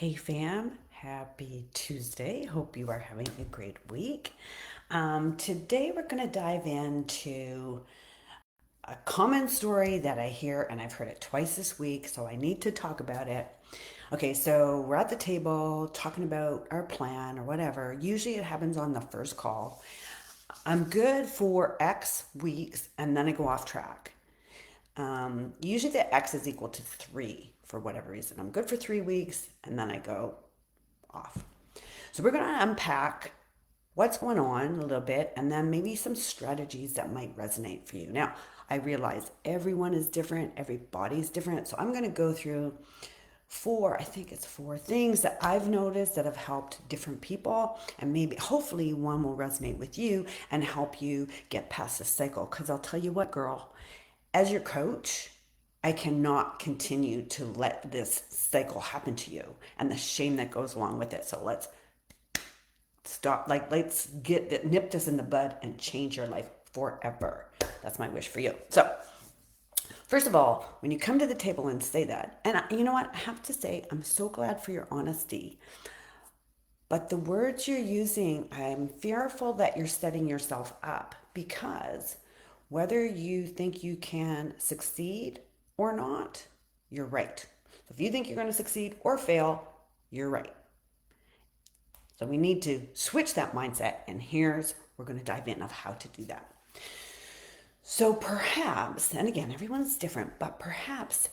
Hey fam, happy Tuesday. Hope you are having a great week. Today we're going to dive into a common story that I hear, and I've heard it twice this week, so I need to talk about it. Okay, so we're at the table talking about our plan or whatever. Usually it happens on the first call. I'm good for X weeks, and then I go off track. Usually the X is equal to 3 for whatever reason. I'm good for 3 weeks, and then I go off. So we're going to unpack what's going on a little bit and then maybe some strategies that might resonate for you. Now, I realize everyone is different, everybody's different. So I'm going to go through I think it's four things that I've noticed that have helped different people. And maybe, hopefully, one will resonate with you and help you get past this cycle. Because I'll tell you what, girl, as your coach, I cannot continue to let this cycle happen to you and the shame that goes along with it. So let's stop. Let's nip this in the bud and change your life forever. That's my wish for you. So, first of all, when you come to the table and say that, and you know what? I have to say, I'm so glad for your honesty. But the words you're using, I'm fearful that you're setting yourself up because whether you think you can succeed or not, you're right. So if you think you're going to succeed or fail, you're right. So we need to switch that mindset, and we're going to dive in of how to do that. So perhaps, and again, everyone's different, but perhaps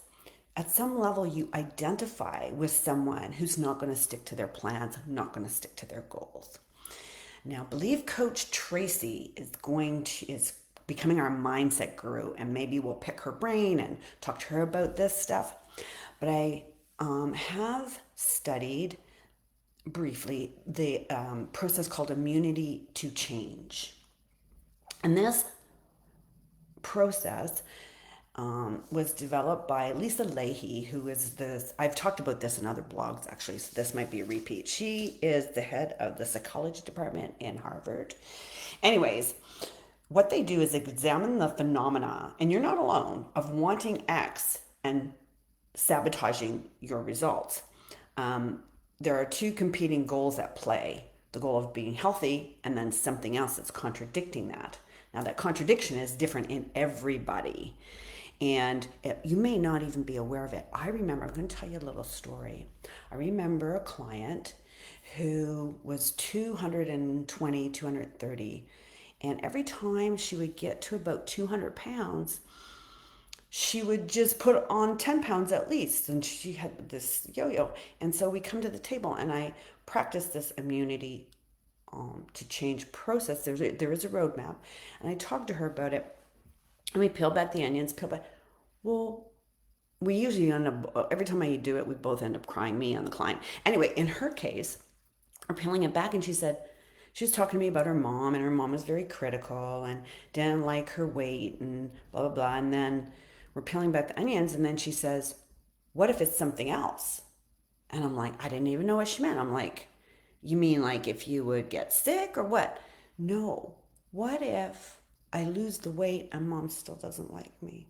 at some level you identify with someone who's not going to stick to their plans, not going to stick to their goals. Now, believe Coach Tracy is becoming our mindset guru, and maybe we'll pick her brain and talk to her about this stuff. But I have studied briefly the process called immunity to change. And this process was developed by Lisa Leahy, who is this. I've talked about this in other blogs actually, so this might be a repeat. She is the head of the psychology department in Harvard. Anyways, what they do is examine the phenomena, and you're not alone, of wanting X and sabotaging your results. There are two competing goals at play, the goal of being healthy and then something else that's contradicting that. Now, that contradiction is different in everybody, and you may not even be aware of it. I'm going to tell you a little story. I remember a client who was 220, 230, and every time she would get to about 200 pounds, she would just put on 10 pounds at least. And she had this yo-yo. And so we come to the table and I practice this immunity to change process. There is a roadmap. And I talked to her about it. And we peel back the onions, well, we usually end up, every time I do it, we both end up crying, me and the client. Anyway, in her case, we're peeling it back and she was talking to me about her mom, and her mom was very critical and didn't like her weight and blah, blah, blah. And then we're peeling back the onions, and then she says, what if it's something else? And I'm like, I didn't even know what she meant. I'm like, you mean like if you would get sick or what? No. What if I lose the weight and mom still doesn't like me?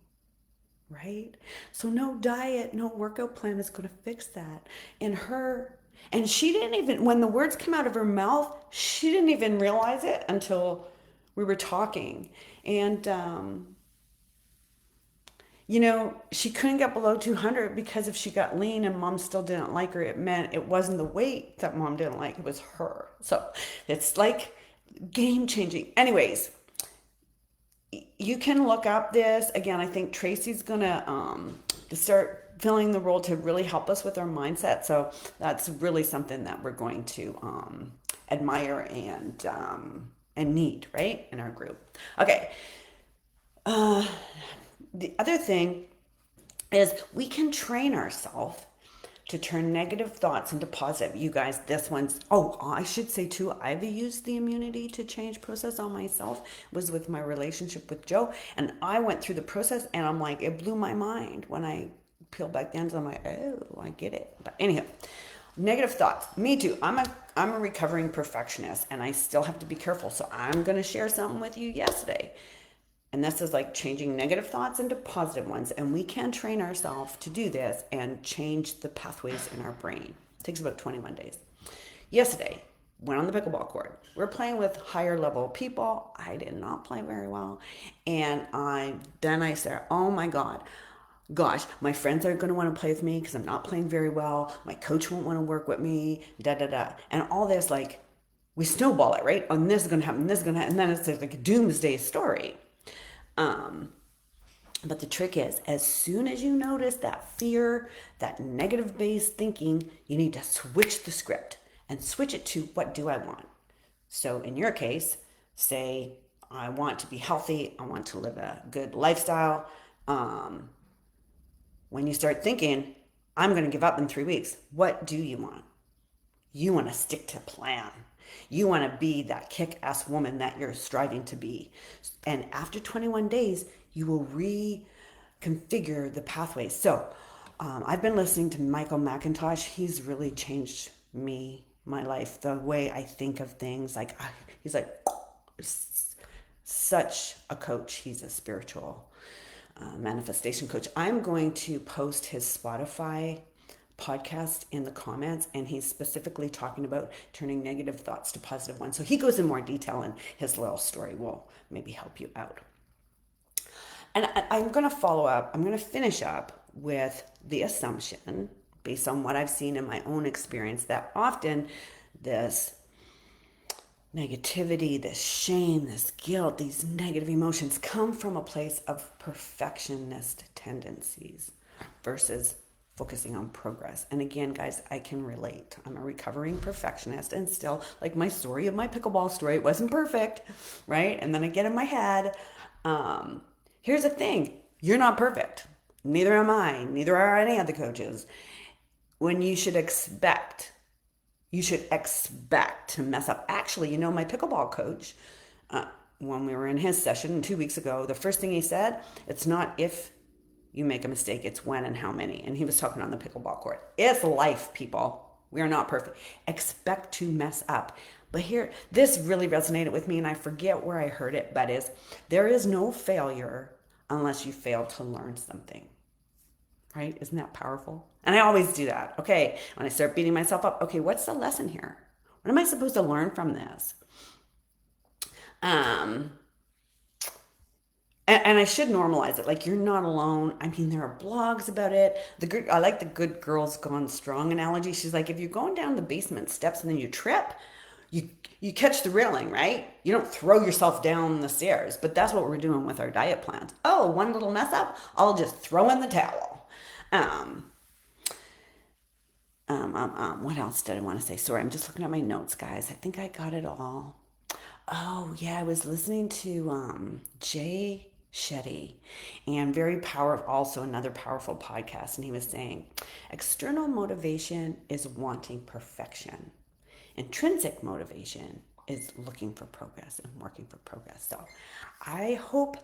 Right? So no diet, no workout plan is going to fix that. And she didn't even, when the words came out of her mouth, she didn't even realize it until we were talking. And, she couldn't get below 200 because if she got lean and mom still didn't like her, it meant it wasn't the weight that mom didn't like, it was her. So it's like game changing. Anyways, you can look up this. Again, I think Tracy's going to start filling the role to really help us with our mindset. So that's really something that we're going to admire and need, right, in our group. Okay. The other thing is we can train ourselves to turn negative thoughts into positive. You guys, this one's, I should say too, I've used the immunity to change process on myself, was with my relationship with Joe. And I went through the process and I'm like, it blew my mind when I peeled back the ends. I'm like, oh, I get it. But anyhow, negative thoughts. Me too. I'm a recovering perfectionist and I still have to be careful. So I'm going to share something with you yesterday. And this is like changing negative thoughts into positive ones. And we can train ourselves to do this and change the pathways in our brain Takes about 21 days. Yesterday, went on the pickleball court. We're playing with higher level people. I did not play very well. And I said, oh my God, gosh, my friends aren't going to want to play with me because I'm not playing very well. My coach won't want to work with me, da da da. And all this, like, we snowball it, right? And this is going to happen, this is going to happen. And then it's like a doomsday story. Um, but the trick is, as soon as you notice that fear, that negative based thinking, you need to switch the script and switch it to what do I want? So in your case, say, I want to be healthy, I want to live a good lifestyle. Um, when you start thinking, I'm going to give up in 3 weeks, what do you want? You want to stick to plan. You want to be that kick-ass woman that you're striving to be. And after 21 days, you will reconfigure the pathways. So I've been listening to Michael McIntosh. He's really changed me, my life, the way I think of things. Like he's like such a coach. He's a spiritual manifestation coach. I'm going to post his Spotify podcast in the comments, and he's specifically talking about turning negative thoughts to positive ones. So he goes in more detail, and his little story will maybe help you out. And I'm going to follow up, I'm going to finish up with the assumption, based on what I've seen in my own experience, that often this negativity, this shame, this guilt, these negative emotions come from a place of perfectionist tendencies versus focusing on progress. And again, guys, I can relate. I'm a recovering perfectionist, and still, like my story of my pickleball story, it wasn't perfect, right? And then I get in my head. Here's the thing. You're not perfect. Neither am I. Neither are any of the coaches. When you should expect to mess up. Actually, my pickleball coach, when we were in his session 2 weeks ago, the first thing he said, it's not if you make a mistake, it's when and how many. And he was talking on the pickleball court. It's life, people. We are not perfect. Expect to mess up. But here, this really resonated with me, and I forget where I heard it, but there is no failure unless you fail to learn something. Right? Isn't that powerful? And I always do that. Okay, when I start beating myself up, okay, what's the lesson here? What am I supposed to learn from this? Um, and I should normalize it. Like, you're not alone. I mean, there are blogs about it. I like the Good Girls Gone Strong analogy. She's like, if you're going down the basement steps and then you trip, you catch the railing, right? You don't throw yourself down the stairs. But that's what we're doing with our diet plans. Oh, one little mess up, I'll just throw in the towel. Um, what else did I want to say? Sorry, I'm just looking at my notes, guys. I think I got it all. Oh, yeah, I was listening to Jay Shetty, and very powerful, also another powerful podcast, and he was saying external motivation is wanting perfection. Intrinsic motivation is looking for progress and working for progress. So I hope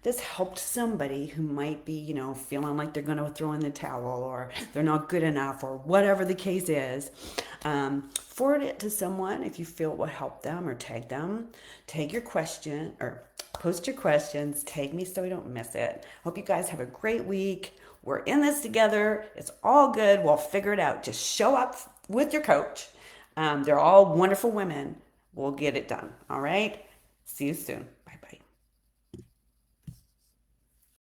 this helped somebody who might be, feeling like they're going to throw in the towel, or they're not good enough, or whatever the case is. Forward it to someone if you feel it will help them, or tag them. Tag your question, or post your questions. Tag me so I don't miss it. Hope you guys have a great week. We're in this together. It's all good. We'll figure it out. Just show up with your coach. They're all wonderful women. We'll get it done. All right. See you soon.